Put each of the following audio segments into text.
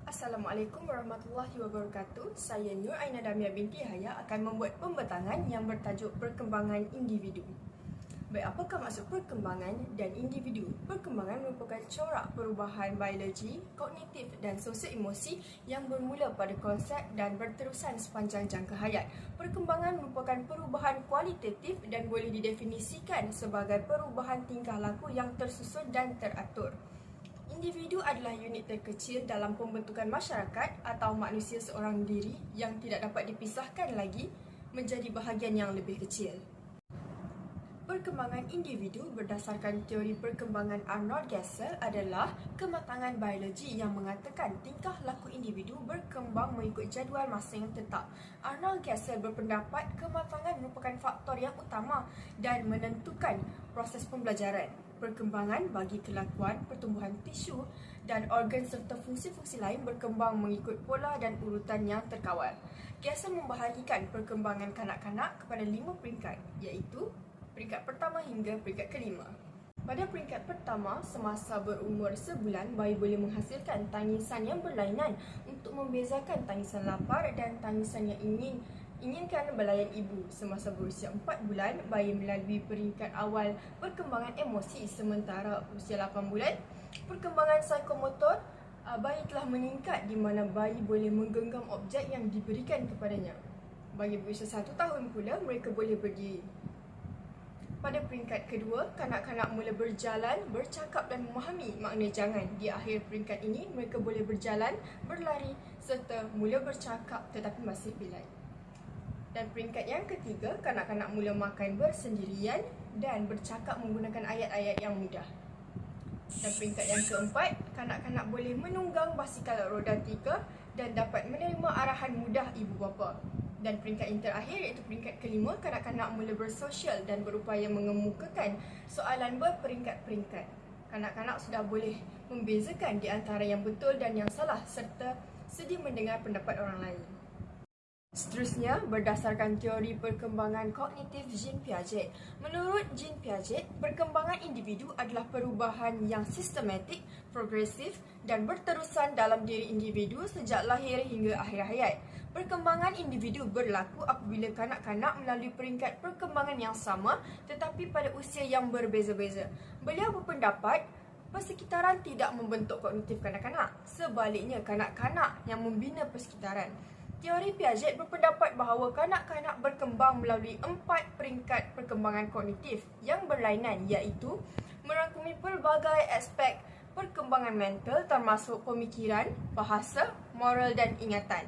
Assalamualaikum warahmatullahi wabarakatuh. Saya Nur Aina Damia binti Haya akan membuat pembentangan yang bertajuk perkembangan individu. Baik, apakah maksud perkembangan dan individu? Perkembangan merupakan corak perubahan biologi, kognitif dan sosial emosi yang bermula pada konsep dan berterusan sepanjang jangka hayat. Perkembangan merupakan perubahan kualitatif dan boleh didefinisikan sebagai perubahan tingkah laku yang tersusun dan teratur. Individu adalah unit terkecil dalam pembentukan masyarakat atau manusia seorang diri yang tidak dapat dipisahkan lagi menjadi bahagian yang lebih kecil. Perkembangan individu berdasarkan teori perkembangan Arnold Gesell adalah kematangan biologi yang mengatakan tingkah laku individu berkembang mengikut jadual masa yang tetap. Arnold Gesell berpendapat kematangan merupakan faktor yang utama dan menentukan proses pembelajaran. Perkembangan bagi kelakuan, pertumbuhan tisu dan organ serta fungsi-fungsi lain berkembang mengikut pola dan urutan yang terkawal. Gesell membahagikan perkembangan kanak-kanak kepada 5 peringkat, iaitu peringkat pertama hingga peringkat kelima. Pada peringkat pertama, semasa berumur sebulan, bayi boleh menghasilkan tangisan yang berlainan untuk membezakan tangisan lapar dan tangisan yang inginkan belayan ibu. Semasa berusia 4 bulan, bayi melalui peringkat awal perkembangan emosi, sementara usia 8 bulan, perkembangan psikomotor bayi telah meningkat di mana bayi boleh menggenggam objek yang diberikan kepadanya. Bagi berusia 1 tahun pula, mereka boleh berdiri. Pada peringkat kedua, kanak-kanak mula berjalan, bercakap dan memahami makna jangan. Di akhir peringkat ini, mereka boleh berjalan, berlari serta mula bercakap tetapi masih pilai. Dan peringkat yang ketiga, kanak-kanak mula makan bersendirian dan bercakap menggunakan ayat-ayat yang mudah. Dan peringkat yang keempat, kanak-kanak boleh menunggang basikal roda 3 dan dapat menerima arahan mudah ibu bapa. Dan peringkat yang terakhir iaitu peringkat kelima, kanak-kanak mula bersosial dan berupaya mengemukakan soalan berperingkat-peringkat. Kanak-kanak sudah boleh membezakan di antara yang betul dan yang salah serta sedia mendengar pendapat orang lain. Seterusnya, berdasarkan teori perkembangan kognitif Jean Piaget. Menurut Jean Piaget, perkembangan individu adalah perubahan yang sistematik, progresif dan berterusan dalam diri individu sejak lahir hingga akhir hayat. Perkembangan individu berlaku apabila kanak-kanak melalui peringkat perkembangan yang sama tetapi pada usia yang berbeza-beza. Beliau berpendapat persekitaran tidak membentuk kognitif kanak-kanak. Sebaliknya, kanak-kanak yang membina persekitaran. Teori Piaget berpendapat bahawa kanak-kanak berkembang melalui 4 peringkat perkembangan kognitif yang berlainan, iaitu merangkumi pelbagai aspek perkembangan mental termasuk pemikiran, bahasa, moral dan ingatan.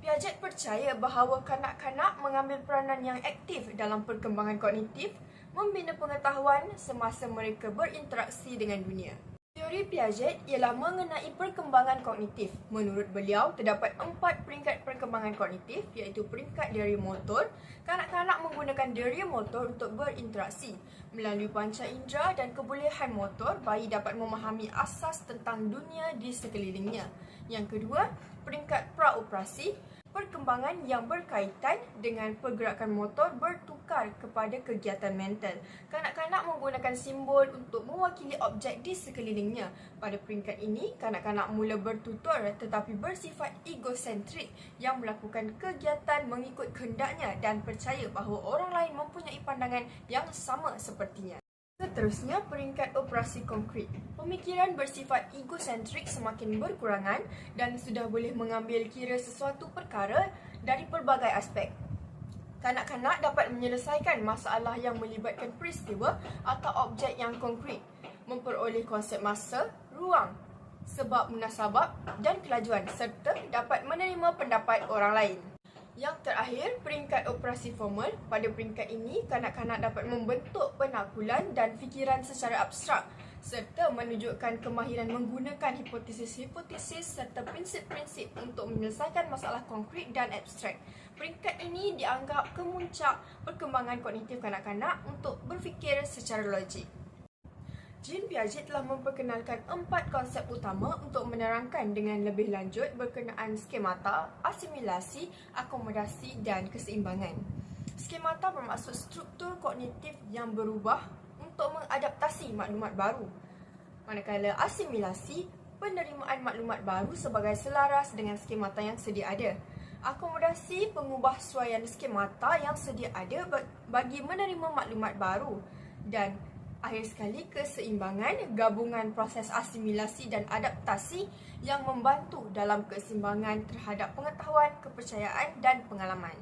Piaget percaya bahawa kanak-kanak mengambil peranan yang aktif dalam perkembangan kognitif, membina pengetahuan semasa mereka berinteraksi dengan dunia. Teori Piaget ialah mengenai perkembangan kognitif. Menurut beliau, terdapat 4 peringkat perkembangan kognitif, iaitu peringkat deria motor. Kanak-kanak menggunakan deria motor untuk berinteraksi. Melalui panca indera dan kebolehan motor, bayi dapat memahami asas tentang dunia di sekelilingnya. Yang kedua, peringkat praoperasi. Perkembangan yang berkaitan dengan pergerakan motor bertukar kepada kegiatan mental. Kanak-kanak menggunakan simbol untuk mewakili objek di sekelilingnya. Pada peringkat ini, kanak-kanak mula bertutur tetapi bersifat egosentrik yang melakukan kegiatan mengikut kehendaknya dan percaya bahawa orang lain mempunyai pandangan yang sama sepertinya. Seterusnya, peringkat operasi konkret. Pemikiran bersifat egosentrik semakin berkurangan dan sudah boleh mengambil kira sesuatu perkara dari pelbagai aspek. Kanak-kanak dapat menyelesaikan masalah yang melibatkan peristiwa atau objek yang konkret, memperoleh konsep masa, ruang, sebab munasabab dan kelajuan serta dapat menerima pendapat orang lain. Yang terakhir, peringkat operasi formal. Pada peringkat ini, kanak-kanak dapat membentuk penakulan dan fikiran secara abstrak serta menunjukkan kemahiran menggunakan hipotesis-hipotesis serta prinsip-prinsip untuk menyelesaikan masalah konkret dan abstrak. Peringkat ini dianggap kemuncak perkembangan kognitif kanak-kanak untuk berfikir secara logik. Jean Piaget telah memperkenalkan 4 konsep utama untuk menerangkan dengan lebih lanjut berkenaan skemata, asimilasi, akomodasi dan keseimbangan. Skemata bermaksud struktur kognitif yang berubah untuk mengadaptasi maklumat baru. Manakala asimilasi penerimaan maklumat baru sebagai selaras dengan skemata yang sedia ada. Akomodasi pengubahsuaian skemata yang sedia ada bagi menerima maklumat baru. Dan akhir sekali, keseimbangan gabungan proses asimilasi dan adaptasi yang membantu dalam keseimbangan terhadap pengetahuan, kepercayaan dan pengalaman.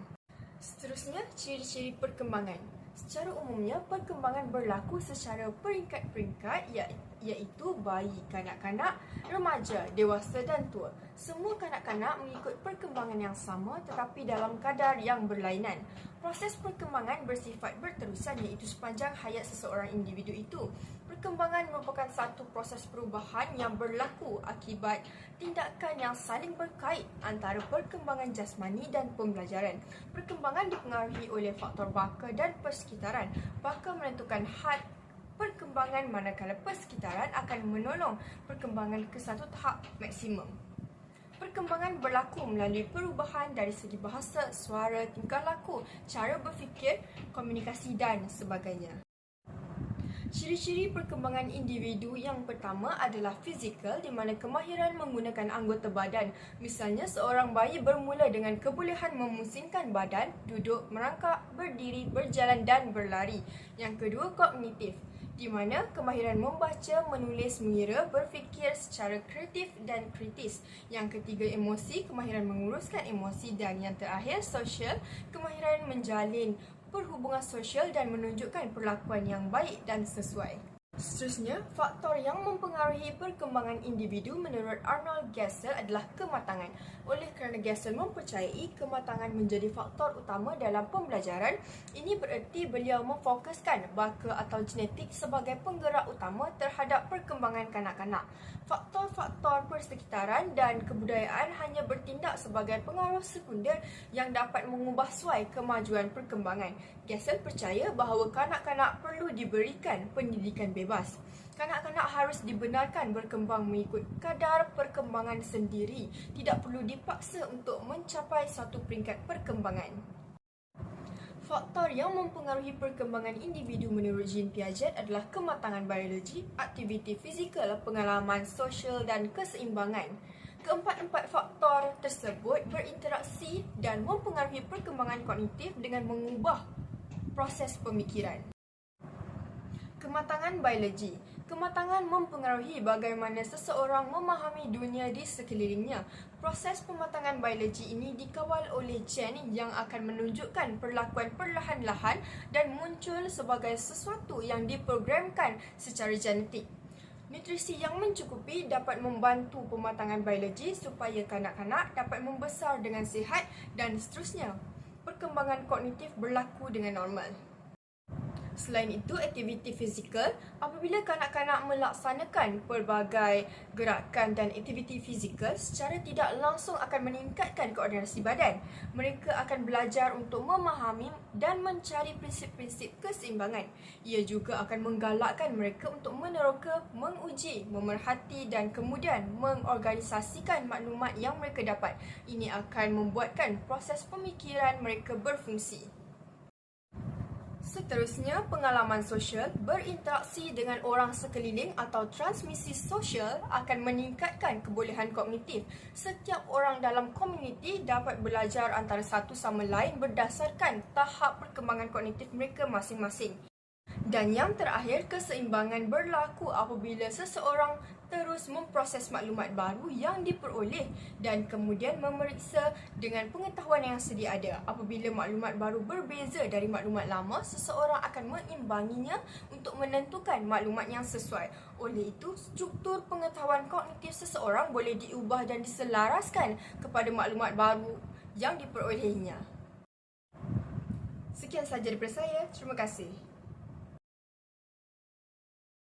Seterusnya, ciri-ciri perkembangan. Secara umumnya, perkembangan berlaku secara peringkat-peringkat iaitu bayi, kanak-kanak, remaja, dewasa dan tua. Semua kanak-kanak mengikut perkembangan yang sama tetapi dalam kadar yang berlainan. Proses perkembangan bersifat berterusan iaitu sepanjang hayat seseorang individu itu. Perkembangan merupakan satu proses perubahan yang berlaku akibat tindakan yang saling berkait antara perkembangan jasmani dan pembelajaran. Perkembangan dipengaruhi oleh faktor baka dan persekitaran. Baka menentukan had perkembangan manakala persekitaran akan menolong perkembangan ke satu tahap maksimum. Perkembangan berlaku melalui perubahan dari segi bahasa, suara, tingkah laku, cara berfikir, komunikasi dan sebagainya. Ciri-ciri perkembangan individu yang pertama adalah fizikal, di mana kemahiran menggunakan anggota badan. Misalnya, seorang bayi bermula dengan kebolehan memusingkan badan, duduk, merangkak, berdiri, berjalan dan berlari. Yang kedua, kognitif, di mana kemahiran membaca, menulis, mengira, berfikir secara kreatif dan kritis. Yang ketiga, emosi, kemahiran menguruskan emosi. Dan yang terakhir, sosial, kemahiran menjalin perhubungan sosial dan menunjukkan perlakuan yang baik dan sesuai. Seterusnya, faktor yang mempengaruhi perkembangan individu menurut Arnold Gesell adalah kematangan. Oleh kerana Gesell mempercayai kematangan menjadi faktor utama dalam pembelajaran, ini bererti beliau memfokuskan baka atau genetik sebagai penggerak utama terhadap perkembangan kanak-kanak. Faktor-faktor persekitaran dan kebudayaan hanya bertindak sebagai pengaruh sekunder yang dapat mengubah suai kemajuan perkembangan. Gesell percaya bahawa kanak-kanak perlu diberikan pendidikan bebas. Kanak-kanak harus dibenarkan berkembang mengikut kadar perkembangan sendiri, tidak perlu dipaksa untuk mencapai satu peringkat perkembangan. Faktor yang mempengaruhi perkembangan individu menurut Jean Piaget adalah kematangan biologi, aktiviti fizikal, pengalaman sosial dan keseimbangan. Keempat-empat faktor tersebut berinteraksi dan mempengaruhi perkembangan kognitif dengan mengubah proses pemikiran. Kematangan biologi. Kematangan mempengaruhi bagaimana seseorang memahami dunia di sekelilingnya. Proses pematangan biologi ini dikawal oleh gen yang akan menunjukkan perlakuan perlahan-lahan dan muncul sebagai sesuatu yang diprogramkan secara genetik. Nutrisi yang mencukupi dapat membantu pematangan biologi supaya kanak-kanak dapat membesar dengan sihat dan seterusnya. Perkembangan kognitif berlaku dengan normal. Selain itu, aktiviti fizikal, apabila kanak-kanak melaksanakan pelbagai gerakan dan aktiviti fizikal secara tidak langsung akan meningkatkan koordinasi badan. Mereka akan belajar untuk memahami dan mencari prinsip-prinsip keseimbangan. Ia juga akan menggalakkan mereka untuk meneroka, menguji, memerhati dan kemudian mengorganisasikan maklumat yang mereka dapat. Ini akan membuatkan proses pemikiran mereka berfungsi. Seterusnya, pengalaman sosial, berinteraksi dengan orang sekeliling atau transmisi sosial akan meningkatkan kebolehan kognitif. Setiap orang dalam komuniti dapat belajar antara satu sama lain berdasarkan tahap perkembangan kognitif mereka masing-masing. Dan yang terakhir, keseimbangan berlaku apabila seseorang terus memproses maklumat baru yang diperoleh dan kemudian memeriksa dengan pengetahuan yang sedia ada. Apabila maklumat baru berbeza dari maklumat lama, seseorang akan mengimbanginya untuk menentukan maklumat yang sesuai. Oleh itu, struktur pengetahuan kognitif seseorang boleh diubah dan diselaraskan kepada maklumat baru yang diperolehnya. Sekian sahaja daripada saya. Terima kasih.